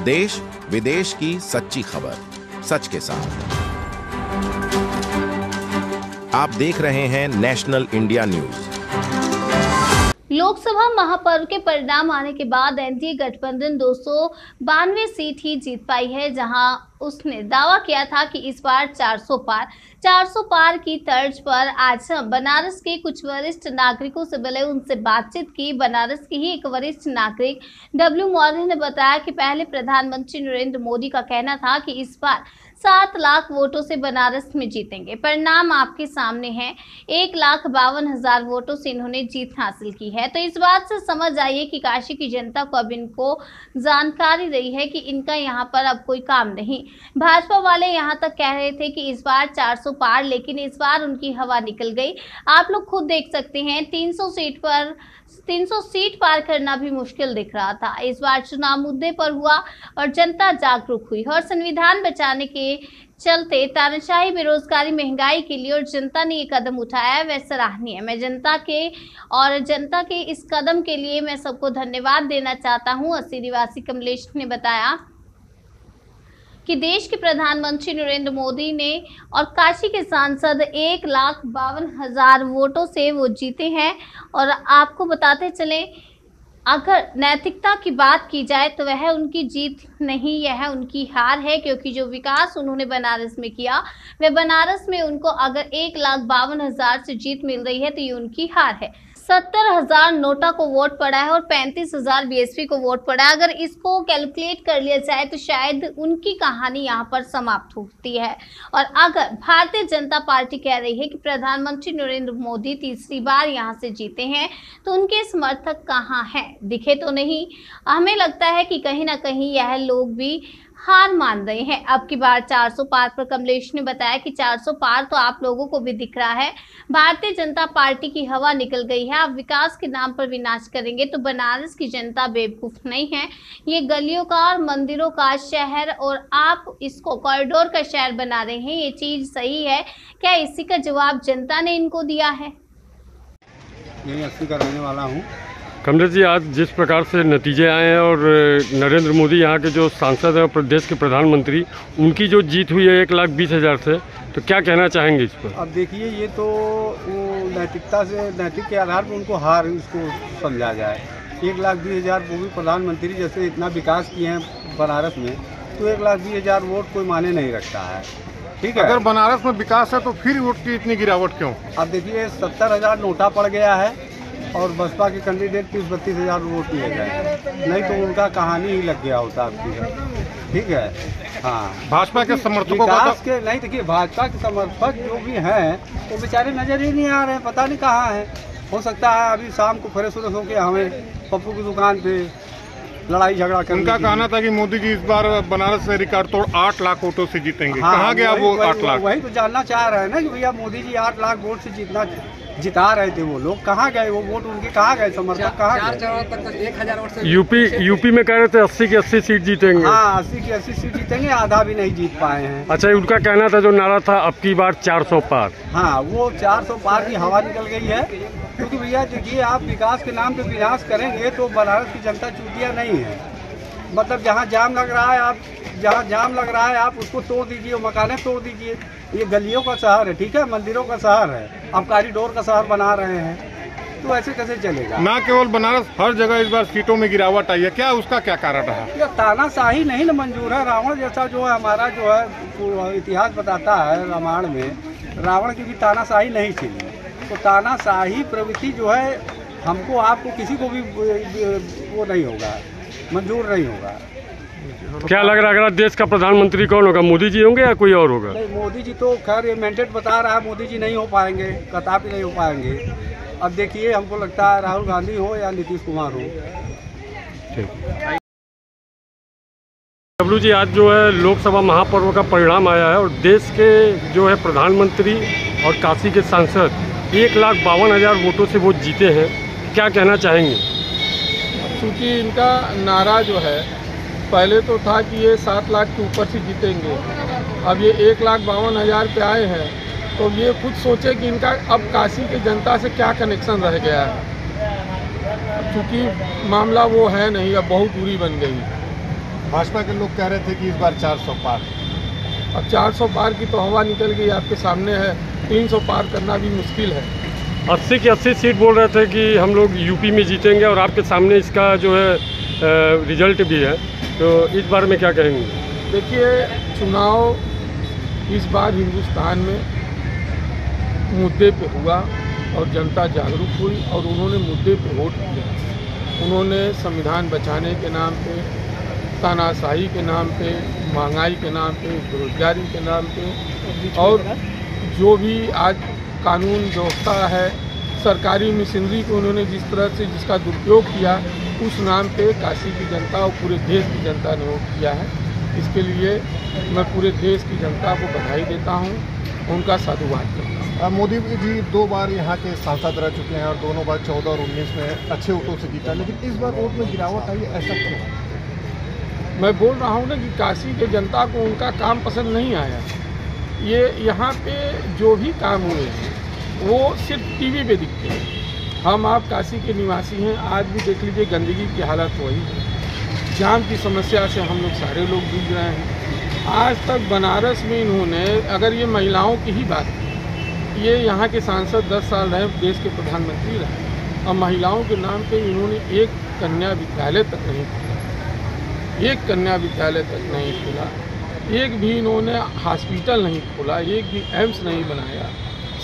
देश विदेश की सच्ची खबर सच के साथ। आप देख रहे हैं नेशनल इंडिया न्यूज। लोकसभा महापर्व के परिणाम आने के बाद एनडीए गठबंधन 292 सीट ही जीत पाई है, जहां उसने दावा किया था कि इस बार 400 पार की तर्ज पर आज बनारस के कुछ वरिष्ठ नागरिकों से मिले, उनसे बातचीत की। बनारस के ही एक वरिष्ठ नागरिक डब्ल्यू मौर्य ने बताया कि पहले प्रधानमंत्री नरेंद्र मोदी का कहना था कि इस बार 7 लाख वोटों से बनारस में जीतेंगे। परिणाम आपके सामने है, 1,52,000 वोटों से इन्होंने जीत हासिल की है। तो इस बात से समझ आइए कि काशी की जनता को अब इनको जानकारी रही है कि इनका यहाँ पर अब कोई काम नहीं। भाजपा वाले यहाँ तक कह रहे थे कि इस बार 400 पार, लेकिन इस बार उनकी हवा निकल गई। आप लोग खुद देख सकते हैं, 300 सीट पार करना भी मुश्किल दिख रहा था। इस बार चुनाव मुद्दे पर हुआ और जनता जागरूक हुई और संविधान बचाने के चलते तानाशाही, बेरोजगारी, महंगाई के लिए और जनता ने ये कदम उठाया, वह सराहनीय है। मैं जनता के इस कदम के लिए मैं सबको धन्यवाद देना चाहता हूँ। 80 निवासी कमलेश ने बताया कि देश के प्रधानमंत्री नरेंद्र मोदी ने और काशी के सांसद 1,52,000 वोटों से वो जीते हैं। और आपको बताते चलें, अगर नैतिकता की बात की जाए तो वह उनकी जीत नहीं, यह उनकी हार है, क्योंकि जो विकास उन्होंने बनारस में किया, वह बनारस में उनको अगर 1,52,000 से जीत मिल रही है तो ये उनकी हार है। 70,000 नोटा को वोट पड़ा है और 35,000 बीएसपी को वोट पड़ा है। अगर इसको कैलकुलेट कर लिया जाए तो शायद उनकी कहानी यहाँ पर समाप्त होती है। और अगर भारतीय जनता पार्टी कह रही है कि प्रधानमंत्री नरेंद्र मोदी तीसरी बार यहाँ से जीते हैं, तो उनके समर्थक कहाँ हैं? दिखे तो नहीं। हमें लगता है कि कहीं ना कहीं यह लोग भी हार मान रहे हैं। अब की बार 400 पार पर कमलेश ने बताया कि 400 पार तो आप लोगों को भी दिख रहा है। भारतीय जनता पार्टी की हवा निकल गई है। आप विकास के नाम पर विनाश करेंगे तो बनारस की जनता बेवकूफ नहीं है। ये गलियों का और मंदिरों का शहर और आप इसको कॉरिडोर का शहर बना रहे हैं, ये चीज सही है क्या? इसी का जवाब जनता ने इनको दिया है। मैं 80 का रहने वाला हूँ। कमलेश जी, आज जिस प्रकार से नतीजे आए हैं और नरेंद्र मोदी यहाँ के जो सांसद हैं और प्रदेश के प्रधानमंत्री, उनकी जो जीत हुई है 1,20,000 से, तो क्या कहना चाहेंगे इस पर? अब देखिए, ये तो वो नैतिक के आधार पर उनको हार इसको समझा जाए। 1,20,000 वो भी प्रधानमंत्री जैसे इतना विकास किए हैं बनारस में, तो 1,20,000 वोट कोई माने नहीं रखता है। ठीक है, अगर बनारस में विकास है तो फिर वोट की इतनी गिरावट क्यों? अब देखिए, 70,000 नोटा पड़ गया है और बसपा के कैंडिडेट 30-32,000 वोट दिए गए, नहीं तो उनका कहानी ही लग गया होता आपकी। ठीक है, हाँ। भाजपा के समर्थकों के नहीं, देखिए भाजपा के समर्थक जो भी हैं वो बेचारे नजर ही नहीं आ रहे हैं, पता नहीं कहाँ हैं। हो सकता है अभी शाम को फ्रेश होके हमें पप्पू की दुकान पे लड़ाई झगड़ा कर। उनका कहना था कि मोदी जी इस बार बनारस से रिकॉर्ड तोड़ 8 लाख वोटों से जीतेंगे। हाँ, कहाँ गया वो 8 लाख? वही तो जानना चाह रहे हैं ना कि भैया मोदी जी 8 लाख वोट से जिता रहे थे, वो लोग कहाँ गए? वो वोट उनके कहाँ गए? समर्थक कहाँ गए? 1,000 वोट से यूपी में कह रहे थे 80 की 80 सीट जीतेंगे। हाँ, 80 की 80 सीट जीतेंगे, आधा भी नहीं जीत पाए हैं। अच्छा, उनका कहना था जो नारा था अब की बार 400 पार। हाँ, वो 400 पार की हवा निकल गई है, क्योंकि भैया देखिए, आप विकास के नाम पे विनाश करेंगे तो बनारस की जनता चूतिया नहीं है। मतलब जहाँ जाम लग रहा है आप उसको तोड़ दीजिए, मकाने तोड़ दीजिए। ये गलियों का शहर है, ठीक है, मंदिरों का शहर है, आप कॉरिडोर का शहर बना रहे हैं, तो ऐसे कैसे चलेगा? ना केवल बनारस, हर जगह इस बार सीटों में गिरावट आई है, क्या उसका क्या कारण रहा? ये तानाशाही नहीं न मंजूर है। रावण जैसा जो है हमारा जो है इतिहास बताता है, रामायण में रावण की भी तानाशाही नहीं थी। तो तानाशाही प्रवृत्ति जो है हमको आपको किसी को भी वो नहीं होगा, मंजूर नहीं होगा। क्या लग रहा है देश का प्रधानमंत्री कौन होगा? मोदी जी होंगे या कोई और होगा? नहीं, मोदी जी तो खैर ये मैंडेट बता रहा है, मोदी जी नहीं हो पाएंगे, कदापि नहीं हो पाएंगे। अब देखिए, हमको लगता है राहुल गांधी हो या नीतीश कुमार हो। डब्लू जी, आज जो है लोकसभा महापर्व का परिणाम आया है और देश के जो है प्रधानमंत्री और काशी के सांसद 1,52,000 वोटों से वो जीते हैं, क्या कहना चाहेंगे? क्योंकि इनका नारा जो है पहले तो था कि ये 7 लाख के ऊपर से जीतेंगे, अब ये 1,52,000 पे आए हैं, तो ये खुद सोचे कि इनका अब काशी की जनता से क्या कनेक्शन रह गया है, क्योंकि मामला वो है नहीं, अब बहुत दूरी बन गई। भाजपा के लोग कह रहे थे कि इस बार 400 पार। अब 400 पार की तो हवा निकल गई, आपके सामने है। 300 पार करना भी मुश्किल है। 80 की 80 सीट बोल रहे थे कि हम लोग यूपी में जीतेंगे, और आपके सामने इसका जो है रिजल्ट भी है, तो इस बारे में क्या कहेंगे? देखिए, चुनाव इस बार हिंदुस्तान में मुद्दे पे हुआ और जनता जागरूक हुई और उन्होंने मुद्दे पे वोट किया। उन्होंने संविधान बचाने के नाम पे, तानाशाही के नाम पे, महंगाई के नाम पे, बेरोजगारी के नाम पे, और जो भी आज कानून व्यवस्था है, सरकारी मशीनरी को उन्होंने जिस तरह से जिसका दुरुपयोग किया, उस नाम पे काशी की जनता और पूरे देश की जनता ने वोट किया है। इसके लिए मैं पूरे देश की जनता को बधाई देता हूँ, उनका साधुवाद करता हूँ। मोदी जी 2 बार यहाँ के सांसद रह चुके हैं और दोनों बार 14 और 19 में अच्छे वोटों से जीता, लेकिन इस बार वोट में गिरावट आई, ऐसा क्यों? मैं बोल रहा हूँ ना कि काशी के जनता को उनका काम पसंद नहीं आया। ये यहाँ पे जो भी काम हुए हैं वो सिर्फ टीवी पे दिखते हैं। हम आप काशी के निवासी हैं, आज भी देख लीजिए गंदगी की हालत वही है। जाम की समस्या से हम लोग सारे लोग जूझ रहे हैं। आज तक बनारस में इन्होंने, अगर ये महिलाओं की ही बात की, ये यहाँ के सांसद 10 साल रहे, देश के प्रधानमंत्री रहे, और महिलाओं के नाम पे इन्होंने एक कन्या विद्यालय तक नहीं खोला, एक कन्या विद्यालय तक नहीं खोला, एक भी इन्होंने हॉस्पिटल नहीं खोला, एक भी एम्स नहीं बनाया।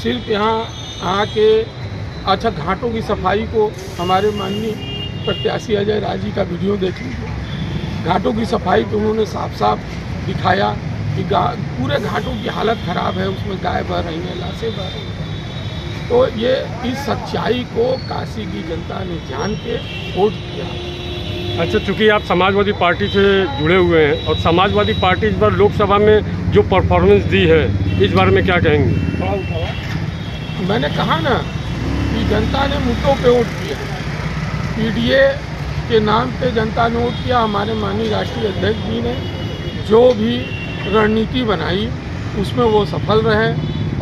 सिर्फ यहाँ आके अच्छा घाटों की सफाई को हमारे माननीय प्रत्याशी अजय राय जी का वीडियो देख लीजिए। घाटों की सफाई पे उन्होंने साफ साफ दिखाया कि पूरे घाटों की हालत ख़राब है, उसमें गाय बह रही हैं, लाशें बह रही हैं। तो ये इस सच्चाई को काशी की जनता ने जान के वोट किया। अच्छा, चूँकि आप समाजवादी पार्टी से जुड़े हुए हैं और समाजवादी पार्टी इस बार लोकसभा में जो परफॉर्मेंस दी है, इस बारे में क्या कहेंगे? मैंने कहा ना कि जनता ने मुद्दों पे वोट किया। पीडीए के नाम पे जनता ने वोट किया। हमारे माननीय राष्ट्रीय अध्यक्ष जी ने जो भी रणनीति बनाई उसमें वो सफल रहे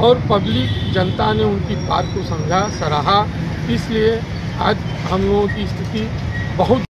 और पब्लिक जनता ने उनकी बात को समझा, सराहा। इसलिए आज हम लोगों की स्थिति बहुत